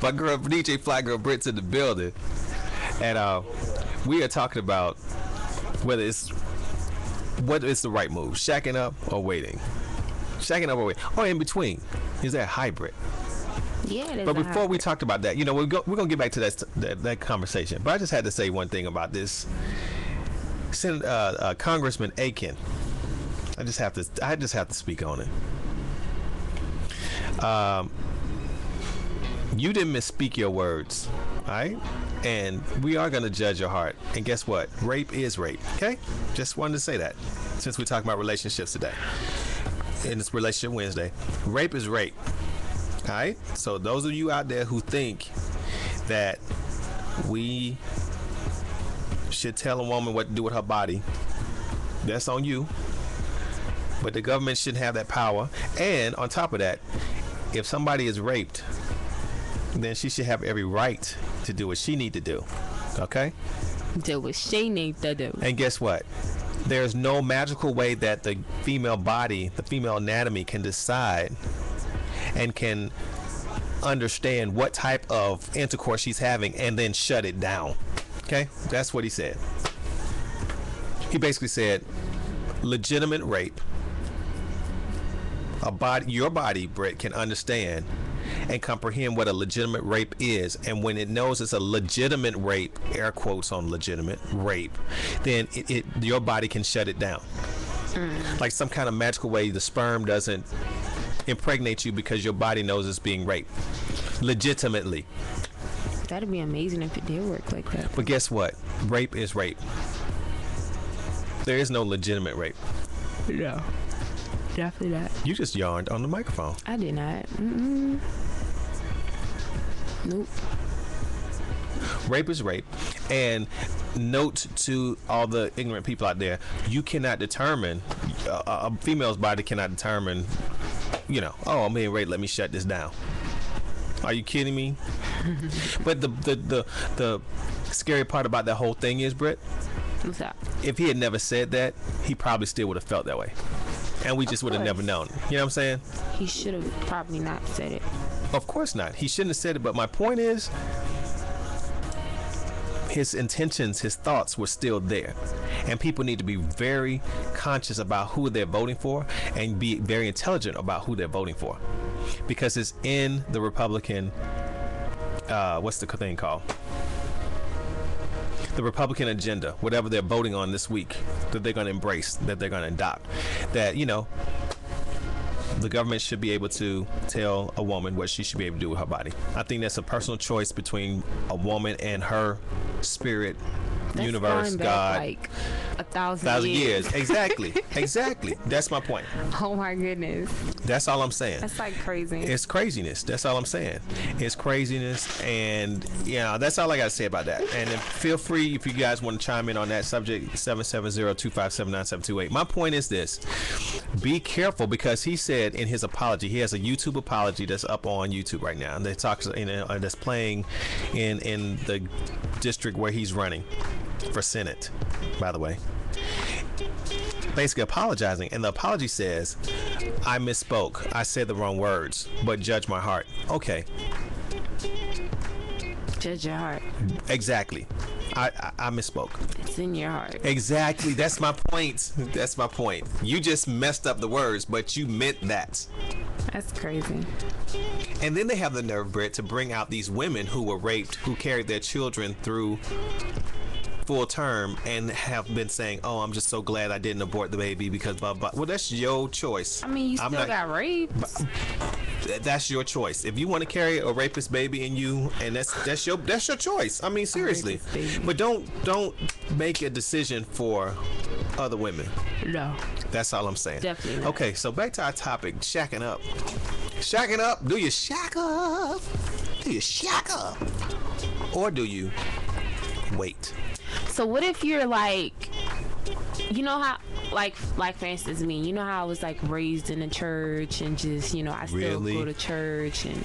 My girl DJ Fly Girl Brit's in the building, and we are talking about whether it's what is the right move, shacking up or waiting, shacking up or waiting, or in between. Is that hybrid? Yeah, but before we talked about that, we're gonna get back to that conversation. But I just had to say one thing about this. Congressman Aiken. I just have to speak on it. You didn't misspeak your words, all right? And we are gonna judge your heart. And guess what? Rape is rape. Okay? Just wanted to say that since we're talking about relationships today. And it's Relationship Wednesday. Rape is rape. All right? So those of you out there who think that we should tell a woman what to do with her body, that's on you. But the government shouldn't have that power. And on top of that, if somebody is raped, then she should have every right to do what she need to do. Okay? Do what she need to do. And guess what? There's no magical way that the female body, the female anatomy can decide and can understand what type of intercourse she's having and then shut it down. Okay? That's what he said. He basically said legitimate rape, your body, Britt, can understand and comprehend what a legitimate rape is, and when it knows it's a legitimate rape, air quotes on legitimate rape, then your body can shut it down. Like some kind of magical way the sperm doesn't impregnate you because your body knows it's being raped legitimately. That'd be amazing if it did work like that. But guess what? Rape is rape. There is no legitimate rape. No. Definitely not. You just yawned on the microphone. I did not. Nope. Rape is rape. And note to all the ignorant people out there, you cannot determine, a female's body cannot determine, oh, I'm being raped, let me shut this down. Are you kidding me? But the scary part about that whole thing is, Britt, what's that? If he had never said that, he probably still would have felt that way. And we just would have never known. You know what I'm saying? He should have probably not said it. Of course not. He shouldn't have said it. But my point is, his intentions, his thoughts were still there. And people need to be very conscious about who they're voting for and be very intelligent about who they're voting for. Because it's in the Republican, what's the thing called? The Republican agenda, whatever they're voting on this week, that they're going to embrace, that they're going to adopt, that, the government should be able to tell a woman what she should be able to do with her body. I think that's a personal choice between a woman and her spirit, that's universe, God. Like 1,000 years. Exactly. That's my point. Oh my goodness. That's all I'm saying. That's like crazy. It's craziness. That's all I'm saying. It's craziness, and that's all I gotta say about that. And then feel free if you guys want to chime in on that subject, 770-257-9728. My point is this: be careful, because he said in his apology, he has a YouTube apology that's up on YouTube right now, and that talks, that's playing in the district where he's running for Senate, by the way, basically apologizing. And the apology says, I misspoke, I said the wrong words, but judge my heart. Okay, judge your heart. Exactly. I misspoke. It's in your heart. Exactly. That's my point. You just messed up the words, but you meant that. That's crazy. And then they have the nerve, Britt, to bring out these women who were raped, who carried their children through full term, and have been saying, oh, I'm just so glad I didn't abort the baby because blah blah. Well, that's your choice. I mean, you still got raped. That's your choice. If you want to carry a rapist baby in you, and that's your choice. I mean, seriously. But don't make a decision for other women. No. That's all I'm saying. Definitely not. Okay, so back to our topic, shacking up. Shacking up. Do you shack up? Do you shack up? Or do you wait? So what if you're like, how, like for instance, me, how I was like raised in a church and just, I still go to church, and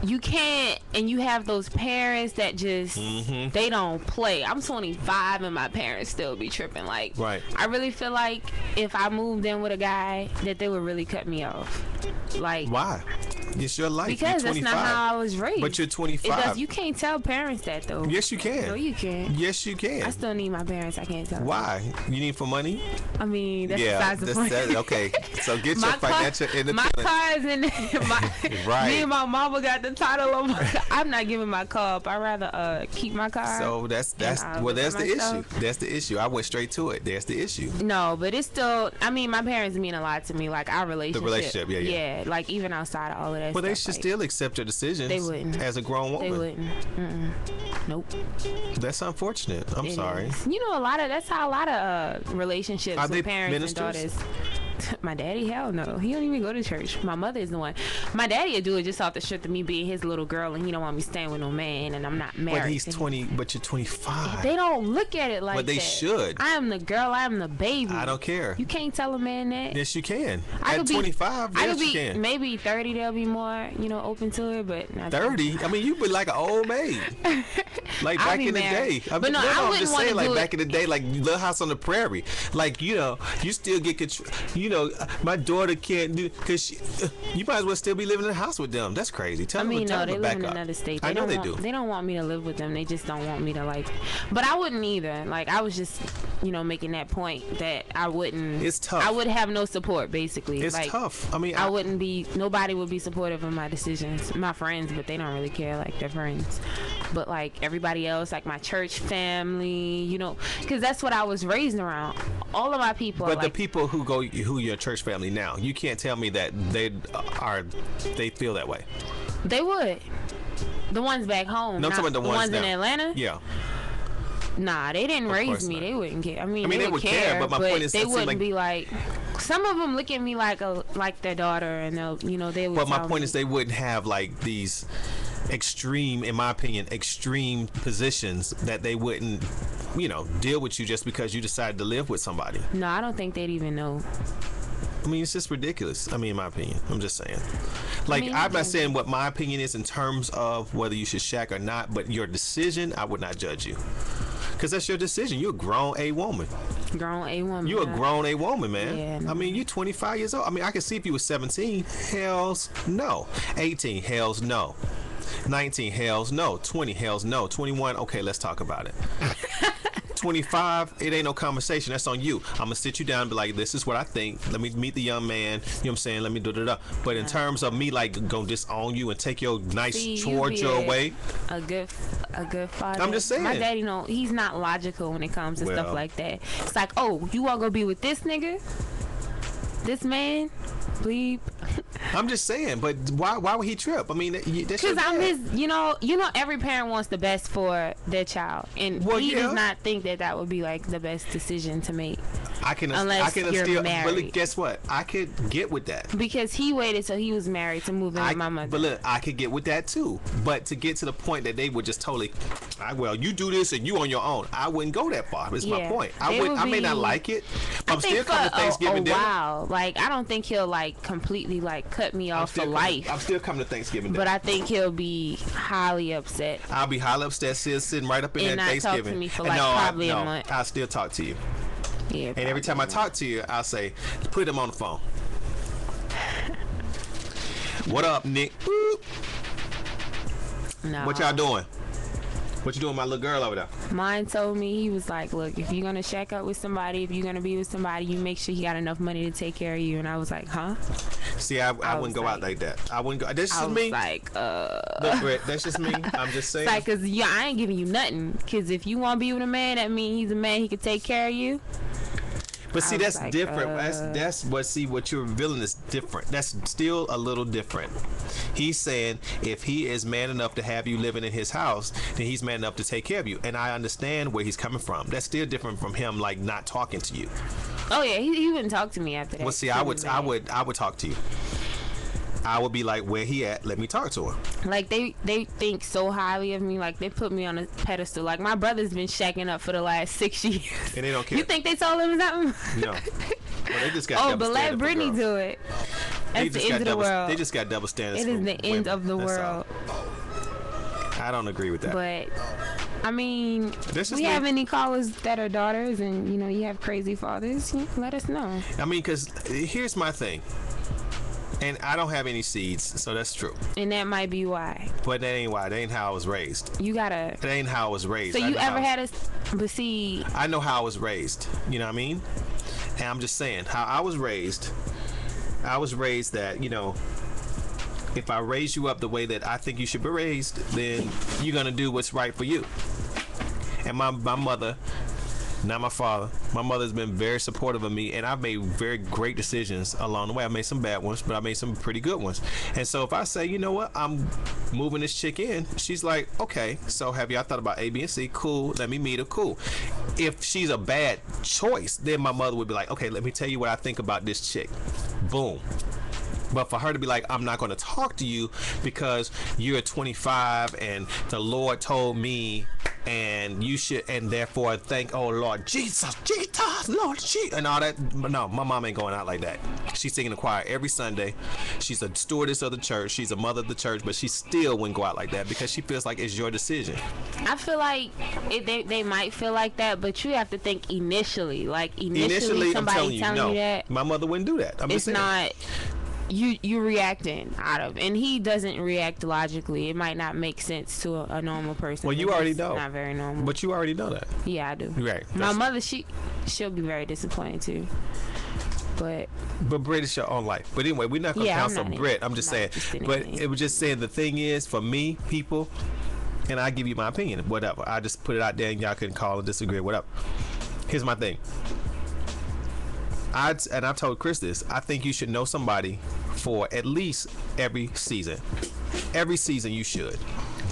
you can't, and you have those parents that just, they don't play. I'm 25 and my parents still be tripping. Like, right. I really feel like if I moved in with a guy, that they would really cut me off. Like, why? It's your life. Because that's not how I was raised. But you're 25. You can't tell parents that though. Yes, you can. No, you can. Yes, you can. I still need my parents. I can't tell. Why? You need for money? I mean, that's besides the point. Okay, so get your financial independence. My car is in right. Me and my mama got the title on my car. I'm not giving my car up. I'd rather keep my car. So that's the issue. That's the issue. I went straight to it. There's the issue. No, but it's still. I mean, my parents mean a lot to me. Like our relationship. The relationship, yeah. Yeah, like even outside of all of that. Well, they should still accept your decisions. They wouldn't. As a grown woman. They wouldn't. Nope. That's unfortunate. I'm sorry. You know, that's how a lot of relationships with parents ministers? and daughters. My daddy, hell no. He don't even go to church. My mother is the one. My daddy would do it just off the strength of me being his little girl, and he don't want me staying with no man, and I'm not married. But he's 20. But you're 25. They don't look at it like that. But they should. I am the girl. I am the baby. I don't care. You can't tell a man that. Yes, you can. At 25, yes, you can. Maybe 30, they'll be more, open to it, but not 30. I mean, you be like an old maid. Like back in the day. But no, I wouldn't just want saying, to like back in the day, like Little House on the Prairie. Like, you still get control. My daughter can't do because you might as well still be living in the house with them. That's crazy. Tell them no, they to live back in up. another state. I know they do. They don't want me to live with them. They just don't want me to But I wouldn't either. Like I was just, making that point that I wouldn't. It's tough. I would have no support basically. It's tough. I mean, I wouldn't be. Nobody would be supportive of my decisions. My friends, but they don't really care. Like they're friends. But like everybody else, like my church family, because that's what I was raised around. All of my people. But the people who your church family now, you can't tell me that they feel that way. They would. The ones back home. No, I'm talking about the ones in Atlanta. Yeah. Nah, they didn't raise me. They wouldn't care. I mean, they would care, but my point is, they wouldn't be like. Some of them look at me like their daughter, and they would. But my point is, they wouldn't have like these extreme, in my opinion, extreme positions that they wouldn't, deal with you just because you decided to live with somebody. No, I don't think they'd even know. I mean, it's just ridiculous. I mean, in my opinion, I'm just saying. Like, I'm not saying what my opinion is in terms of whether you should shack or not, but your decision, I would not judge you. Because that's your decision. You're a grown A woman. Grown A woman. You're a grown A woman, man. Yeah, no. I mean, you're 25 years old. I mean, I can see if you were 17. Hells no. 18. Hells no. 19. Hells no. 20. Hells no. 21. Okay, let's talk about it. 25, it ain't no conversation. That's on you. I'm gonna sit you down and be like, this is what I think. Let me meet the young man. You know what I'm saying? Let me do da. But in terms of me gonna disown you and take your nice chores away. A good father. I'm just saying. My daddy he's not logical when it comes to stuff like that. It's like, oh, you wanna go be with this nigga? This man? Bleep. I'm just saying, but why would he trip? I mean, because I'm his. Every parent wants the best for their child, and he does not think that would be like the best decision to make. I can you're married. But guess what? I could get with that because he waited till he was married to move in with my mother. But look, I could get with that too. But to get to the point that they would just totally, well, you do this and you on your own. I wouldn't go that far. That's my point. I may not like it. But I'm still coming to Thanksgiving dinner. Wow, like I don't think he'll completely cut me off for life. I'm still coming to Thanksgiving dinner. But I think he'll be highly upset. I'll be highly upset sitting right up in that Thanksgiving. Talk to me for probably a month. I'll still talk to you. Yeah, and every time I talk to you, I'll say, put him on the phone. What up, Nick? No. What y'all doing? What you doing, my little girl over there? Mine told me, he was like, look, if you're going to shack up with somebody, if you're going to be with somebody, you make sure he got enough money to take care of you. And I was like, huh? See, I wouldn't go out like that. I wouldn't go. That's just me. Like, Look, Brett, that's just me. I'm just saying. It's like, because I ain't giving you nothing. Because if you want to be with a man, that means he's a man, he can take care of you. But see, that's different. That's what you're revealing is different. That's still a little different. He's saying if he is man enough to have you living in his house, then he's man enough to take care of you. And I understand where he's coming from. That's still different from him not talking to you. Oh yeah, he wouldn't talk to me after that. Well, see, I would talk to you. I would be like, where he at? Let me talk to her. Like they think so highly of me. Like they put me on a pedestal. Like my brother's been shacking up for the last 6 years. And they don't care. You think they told him something? No. Well, they just got but let Brittany do it. That's the end of the world. They just got double standards. It is the end of the world. I don't agree with that. But I mean, we have any callers that are daughters, and you have crazy fathers. Let us know. I mean, because here's my thing. And I don't have any seeds, so that's true. And that might be why. But that ain't why. That ain't how I was raised. You gotta. That ain't how I was raised. So you ever had a? But see. I know how I was raised. You know what I mean? And I'm just saying how I was raised. I was raised that, you know, if I raise you up the way that I think you should be raised, then you're gonna do what's right for you. And my mother, not my father, my mother's been very supportive of me, and I've made very great decisions along the way. I made some bad ones, but I made some pretty good ones. And so if I say, you know what, I'm moving this chick in, she's like, okay, so have y'all thought about A, B, and C? Cool, let me meet her. Cool. If she's a bad choice, then my mother would be like, okay, let me tell you what I think about this chick. Boom. But for her to be like, I'm not going to talk to you because you're 25 and the Lord told me and you should, and therefore thank, oh Lord Jesus, Lord Jesus, and all that. No, my mom ain't going out like that. She's singing the choir every Sunday. She's a stewardess of the church. She's a mother of the church, but she still wouldn't go out like that because she feels like it's your decision. I feel like they might feel like that, but you have to think initially. Like initially somebody telling you that. My mother wouldn't do that. It's not. You reacting out of, and he doesn't react logically. It might not make sense to a normal person. Well, you already know. Not very normal. But you already know that. Yeah, I do. Right. My mother, she'll be very disappointed too. But Britt is your own life. But anyway, we're not gonna counsel Britt. I'm just saying. But it was just saying the thing is, for me, people, and I give you my opinion, whatever. I just put it out there, and y'all can call and disagree, whatever. Here's my thing. I told Chris this. I think you should know somebody for at least every season. Every season you should.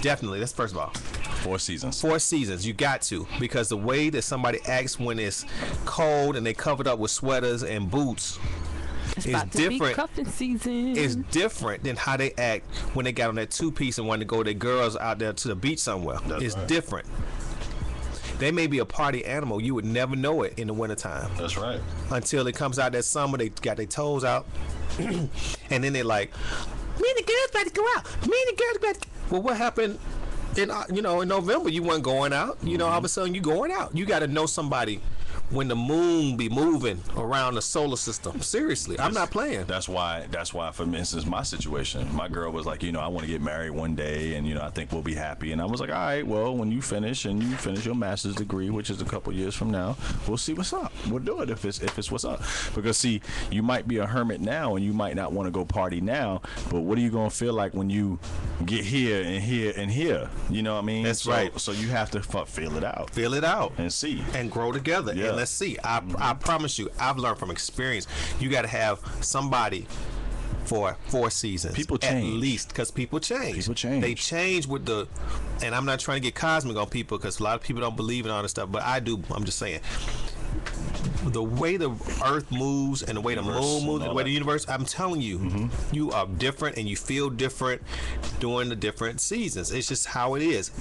Definitely. That's first of all. 4 seasons. 4 seasons. You got to. Because the way that somebody acts when it's cold and they covered up with sweaters and boots it's is about to different. Be cuffing season. It's different than how they act when they got on that 2-piece and wanted to go with their girls out there to the beach somewhere. It's different. They may be a party animal. You would never know it in the wintertime. That's right. Until it comes out that summer, they got their toes out. And then they're like, me and the girls about to go out. Me and the girls about to... Well, what happened in November? You weren't going out. You know, all of a sudden you going out. You got to know somebody when the moon be moving around the solar system. Seriously, I'm not playing. That's why, for instance, my situation, my girl was like, I want to get married one day, and I think we'll be happy. And I was like, all right, well, when you finish your master's degree, which is a couple years from now, we'll see what's up. We'll do it if it's what's up. Because see, you might be a hermit now, and you might not want to go party now, but what are you gonna feel like when you get here and here and here? You know what I mean? That's right. So you have to feel it out. Feel it out and see and grow together. Yeah. And let's see. I promise you, I've learned from experience. You got to have somebody for 4 seasons. People change. At least, because people change. People change. They change with the, and I'm not trying to get cosmic on people because a lot of people don't believe in all this stuff, but I do. I'm just saying. The way the earth moves and the way the moon moves, the way the universe, I'm telling you, you are different and you feel different during the different seasons. It's just how it is.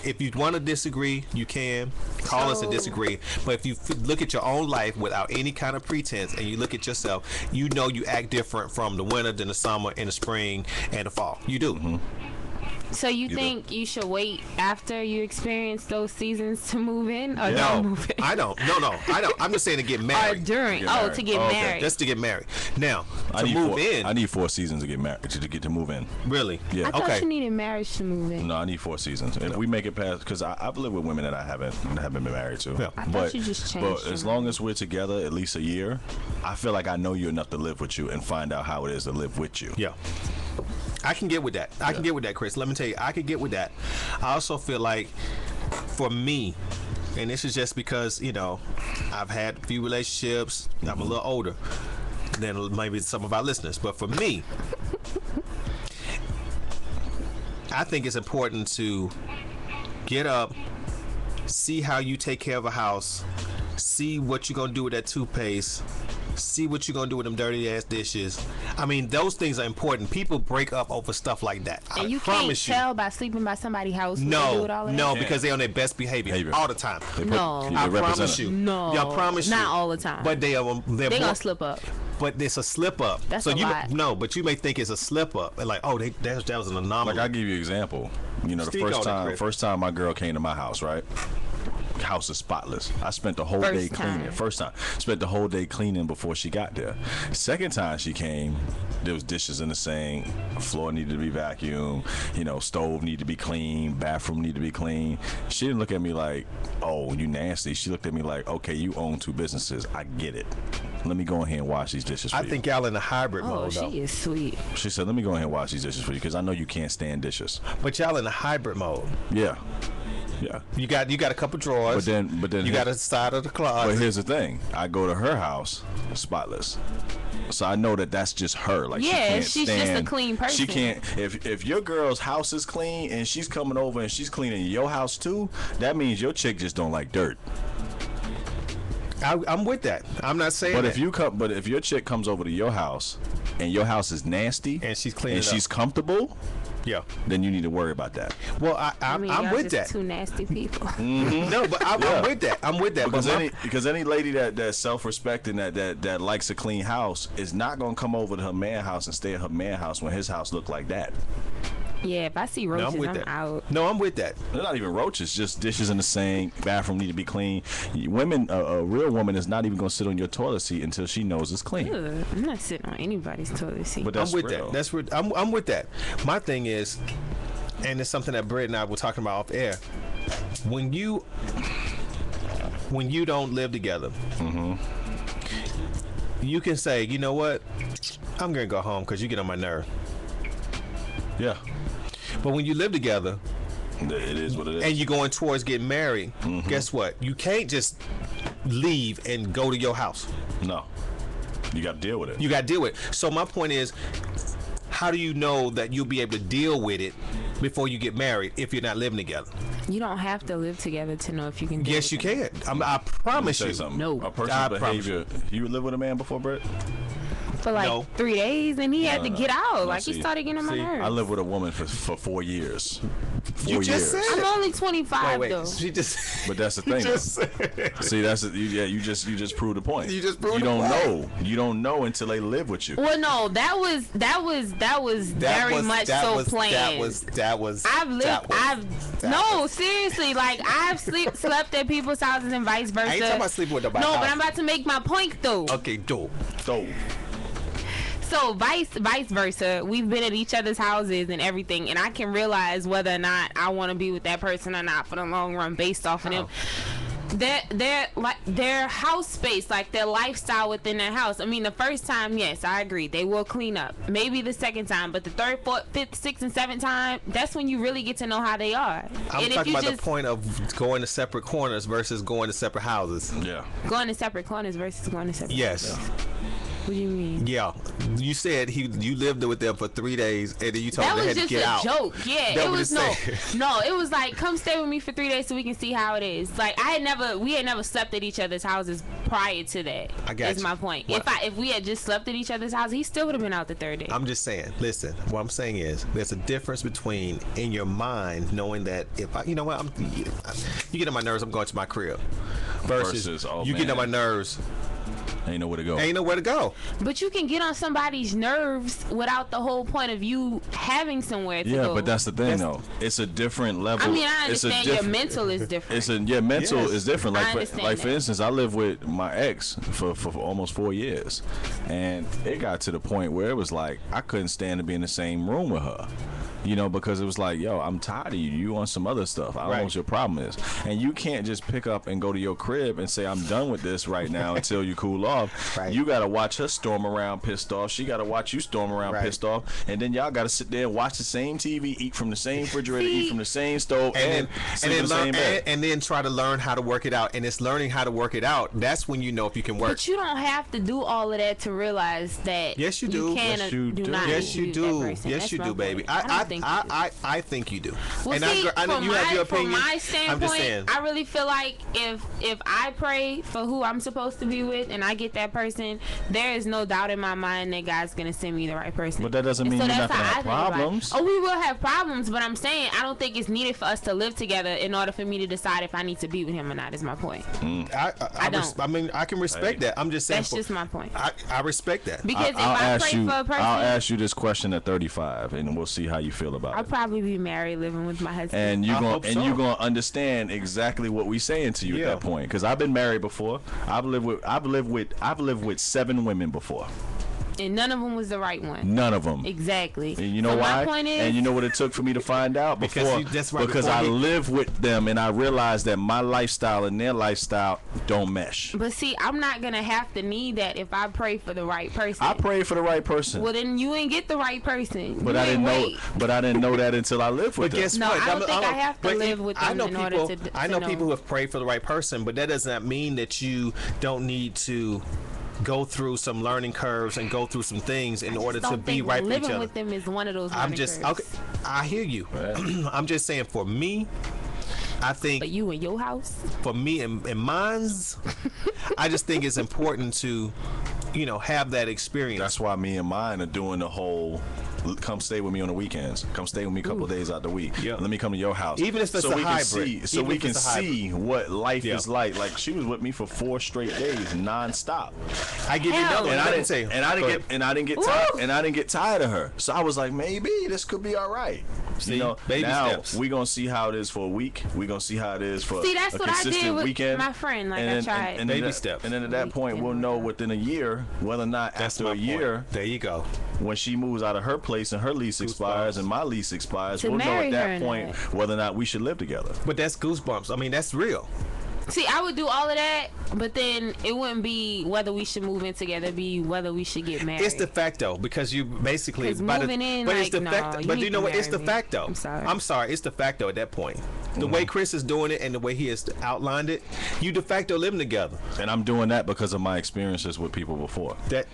If you want to disagree, you can call us and disagree. But if you look at your own life without any kind of pretense and you look at yourself, you know you act different from the winter than the summer and the spring and the fall. You do. So you think you should wait after you experience those seasons to move in, or no, move in? I don't. No, I don't. I'm just saying to get married. Or during? To get married. Just to get married. Now, to move in. I need 4 seasons to get married to move in. Really? Yeah. I thought you needed marriage to move in. No, I need 4 seasons. If we make it past, because I've lived with women that I haven't been married to. Yeah. I thought you just changed. But as long as we're together at least a year, I feel like I know you enough to live with you and find out how it is to live with you. Yeah. I can get with that. I can get with that, Chris. Let me tell you, I can get with that. I also feel like, for me, and this is just because, I've had a few relationships. I'm a little older than maybe some of our listeners. But for me, I think it's important to get up, see how you take care of a house, see what you're going to do with that toothpaste, see what you're gonna do with them dirty ass dishes. I mean, those things are important. People break up over stuff like that. And you can't tell by sleeping by somebody's house. No, because they're on their best behavior all the time. I promise you. No, I promise you. Not all the time. But they're gonna slip up. But it's a slip up. That's a lot. No, but you may think it's a slip up, and like, that was an anomaly. Like, I'll give you an example. The first time my girl came to my house, right? house is spotless. I spent the whole day cleaning. First time. Spent the whole day cleaning before she got there. Second time she came, there was dishes in the sink, floor needed to be vacuumed, stove needed to be clean, bathroom needed to be clean. She didn't look at me like, oh, you nasty. She looked at me like, okay, you own 2 businesses. I get it. Let me go in here and wash these dishes for you. I think y'all in the hybrid mode, though. Oh, she is sweet. She said, let me go in here and wash these dishes for you because I know you can't stand dishes. But y'all in the hybrid mode. Yeah. Yeah. You got a couple drawers. But then you got a side of the closet. But here's the thing. I go to her house, spotless. So I know that that's just her. Like, yeah, she's just a clean person. She can't. If your girl's house is clean and she's coming over and she's cleaning your house too, that means your chick just don't like dirt. I'm with that. I'm not saying. But if your chick comes over to your house and your house is nasty and she's clean and she's comfortable, yeah, then you need to worry about that. Well, I'm with that. 2 nasty people. Mm-hmm. No, but I'm with that. I'm with that. Because any lady that's self-respecting that likes a clean house is not gonna come over to her man house and stay at her man house when his house look like that. Yeah, if I see roaches, I'm out. No, I'm with that. They're not even roaches, just dishes in the sink, bathroom need to be clean. Women, a real woman is not even going to sit on your toilet seat until she knows it's clean. Ugh, I'm not sitting on anybody's toilet seat. But that's I'm with real. that. I'm with that. My thing is, and it's something that Britt and I were talking about off air. When you don't live together, mm-hmm. you can say, you know what, I'm going to go home because you get on my nerve. Yeah. But when you live together, it is what it is. And you're going towards getting married, mm-hmm. guess what? You can't just leave and go to your house. No. You got to deal with it. You got to deal with it. So my point is, how do you know that you'll be able to deal with it before you get married if you're not living together? You don't have to live together to know if you can deal Yes, you can. I promise you. Something. No. A person's behavior. You live with a man before, Brett? For like 3 days, and he had to get out. Like, he started getting on my nerves. I lived with a woman for 4 years. 4 You years. just said I'm only 25 wait, though. she just. But that's the thing. See, you just proved the point. You just proved you the don't point. know. You don't know until they live with you. Well, no, that was very much so planned. No, seriously, like I've slept at people's houses and vice versa. I ain't talking about sleeping with nobody. No, but I'm about to make my point though. Okay, dope. So vice versa, we've been at each other's houses and everything, and I can realize whether or not I want to be with that person or not for the long run based off of them. Their house space, like their lifestyle within their house. I mean, the first time, yes, I agree, they will clean up. Maybe the second time, but the third, fourth, fifth, sixth, and seventh time, that's when you really get to know how they are. I'm talking about the point of going to separate corners versus going to separate houses. Yeah. Going to separate corners versus going to separate Yes. houses. What do you mean? Yeah, you said you lived with them for 3 days, and then you told them they had to get out. That was just a joke. Yeah, it was no. It was like, come stay with me for 3 days so we can see how it is. Like we had never slept at each other's houses prior to that. I got is you. my point. What? If we had just slept at each other's house, he still would have been out the third day. I'm just saying. Listen, what I'm saying is there's a difference between in your mind knowing that if you get on my nerves, I'm going to my crib, versus you get on my nerves. Ain't nowhere to go. Ain't nowhere to go. But you can get on somebody's nerves without the whole point of you having somewhere to go. Yeah, but that's the thing, though. It's a different level. I mean, I understand your mental is different. Mental is different. Like for instance, I lived with my ex for almost 4 years, and it got to the point where it was like I couldn't stand to be in the same room with her. Because it was like, yo, I'm tired of you. You on some other stuff. I don't know what your problem is. And you can't just pick up and go to your crib and say, I'm done with this right now until you cool off. Right. You got to watch her storm around pissed off. She got to watch you storm around pissed off. And then y'all got to sit there and watch the same TV, eat from the same refrigerator, eat from the same stove, and then try to learn how to work it out. And it's learning how to work it out. That's when you know if you can work. But you don't have to do all of that to realize that. Yes, you do. Yes, you do. Yes, you do. Yes, you do, baby. I think you do. And I know you have your opinion. From my standpoint, I'm just saying. I really feel like if I pray for who I'm supposed to be with and I get that person, there is no doubt in my mind that God's gonna send me the right person. But that doesn't mean you're not gonna have problems. Oh, we will have problems, but I'm saying I don't think it's needed for us to live together in order for me to decide if I need to be with him or not. Is my point. I don't. I mean, I can respect that. I'm just saying. That's just my point. I respect that. Because if I pray for a person, I'll ask you this question at 35, and we'll see how you feel. feel about I'll it. probably be married, living with my husband. And you're hope so. gonna understand exactly what we saying to you Yeah. at that point. Because I've been married before. I've lived with 7 women before. And none of them was the right one. None of them. Exactly. And you know So why? My point is, and you know what it took for me to find out Because before? that's right, because before I he- lived with them and I realized that my lifestyle and their lifestyle don't mesh. but see, I'm not gonna have to need that if I pray for the right person. I prayed for the right person, Well, then you ain't get the right person. but You I didn't ain't know. wait. But I didn't know that until I lived with But them. guess No, what? I don't think I have to but live with them in order to I know know. people who have prayed for the right person, but that does not mean that you don't need to go through some learning curves and go through some things in order to Don't be think right with each living other. with them is one of those. I'm learning just curves. okay. I hear you. Right. I'm just saying for me, I think But you in your house, for me and mine's, I just think it's important to, have that experience. That's why me and mine are doing the whole. Come stay with me on the weekends. Come stay with me a couple of days out the week. Yeah. Let me come to your house. Even if it's so a we hybrid. Can see, so Even we if can it's a hybrid. see what life Yeah. is like. Like she was with me for 4 straight days, nonstop. I give you Hell another one. no. And I Let me didn't tell you. and I Go didn't ahead. get and I didn't get Woo! tired and I didn't get tired of her. So I was like, maybe this could be all right. See, baby now steps. we gonna see how it is for a week. We gonna see how it is for See, that's a what I did consistent with weekend. my friend. Like, I then, tried. and Baby then steps. And then at that point, we'll know within a year whether or not That's after my a year, point. There you go. when she moves out of her place and her lease expires and my lease expires, To we'll know marry at her that or point not. whether or not we should live together. But that's goosebumps. I mean, that's real. See, I would do all of that, but then it wouldn't be whether we should move in together. It'd be whether we should get married. It's the fact though, because you basically 'Cause moving in, but it's like, the no, fact. you But need you know to what? It's the marry me. fact though. I'm sorry. It's the fact though. At that point, the way Chris is doing it and the way he has outlined it, you de facto living together. And I'm doing that because of my experiences with people before. That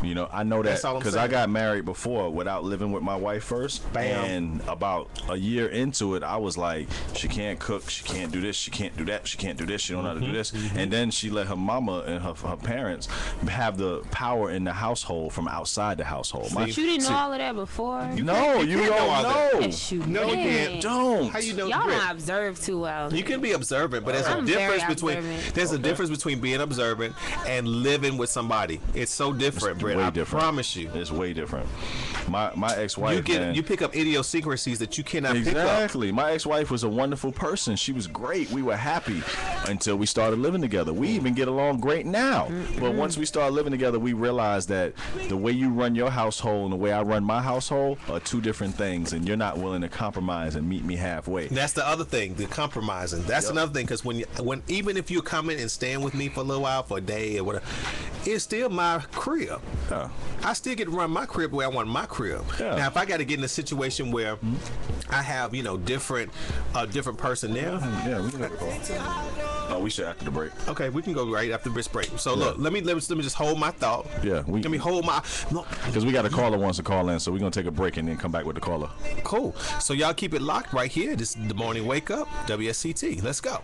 I know that That's all I'm because I saying. got married before without living with my wife first. Bam. And about a year into it, I was like, she can't cook, she can't do this, she can't do that, she can't do this, she don't know how to do this. And then she let her mama and her parents have the power in the household from outside the household. But you didn't know all of that before. No, you can't know all don't that. know. Yes, you No, you did. can't. Don't. how you know? Y'all Rick? don't observe too well. You can be observant, but there's a I'm very difference between observant. a difference between being observant and living with somebody. It's so different, Britt. way I different. promise you. It's way different. My ex-wife, man, You pick up idiosyncrasies that you cannot pick up. exactly. My ex-wife was a wonderful person. She was great. We were happy until we started living together. We even get along great now. But once we started living together, we realized that the way you run your household and the way I run my household are 2 different things, and you're not willing to compromise and meet me halfway. That's the other thing, the compromising. That's another thing, because when even if you're coming and staying with me for a little while, for a day or whatever, it's still my crib. Yeah. I still get to run my crib the way I want my crib. Yeah. Now, if I got to get in a situation where I have different personnel, Yeah, we can have a call. Oh, we should after the break. okay, we can go right after this break. So look, let me just hold my thought. Yeah, Let me hold my. No, because we got a caller wants to call in, so we're gonna take a break and then come back with the caller. cool. So y'all keep it locked right here. This is the morning wake up, WSCT. Let's go.